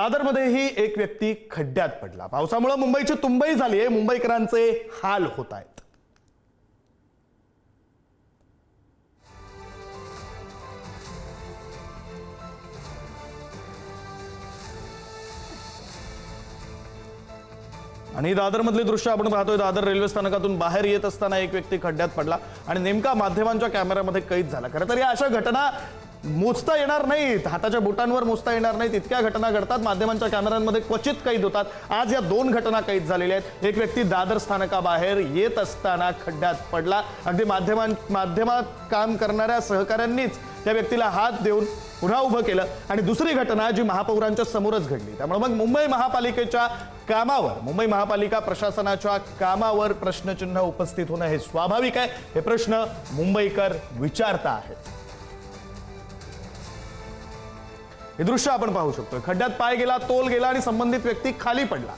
दादरमध्येही एक व्यक्ती खड्ड्यात पडला। पावसामुळे मुंबईची तुंबई झाली आहे, मुंबईकरांचे हाल होत आहेत। आणि दादरमधले दृश्य आपण पाहतोय। दादर रेल्वे स्थानकातून बाहेर येत असताना एक व्यक्ती खड्ड्यात पडला आणि नेमका माध्यमांच्या कॅमेऱ्यामध्ये कैद झाला। खरं तर या अशा घटना मोजता येणार नाहीत, हाताच्या बोटांवर मोजता येणार नाहीत, इतक्या घटना घडतात, माध्यमांच्या कॅमेऱ्यांमध्ये क्वचित कैद होतात। आज या 2 घटना कैद झालेल्या आहेत। एक व्यक्ती दादर स्थानकाबाहेर येत असताना खड्ड्यात पडला, अगदी माध्यमात काम करणाऱ्या सहकाऱ्यांनीच त्या व्यक्तीला हात देऊन पुन्हा उभं केलं। आणि दुसरी घटना जी महापौरांच्या समोरच घडली, त्यामुळे मग मुंबई महापालिकेच्या कामावर, मुंबई महापालिका प्रशासनाच्या कामावर प्रश्नचिन्ह उपस्थित होणं हे स्वाभाविक आहे। हे प्रश्न मुंबईकर विचारता आहेत। हे दृश्य आपण पाहू शकतो। खड्ड्यात पाय गेला, तोल गेला आणि संबंधित व्यक्ती खाली पडला।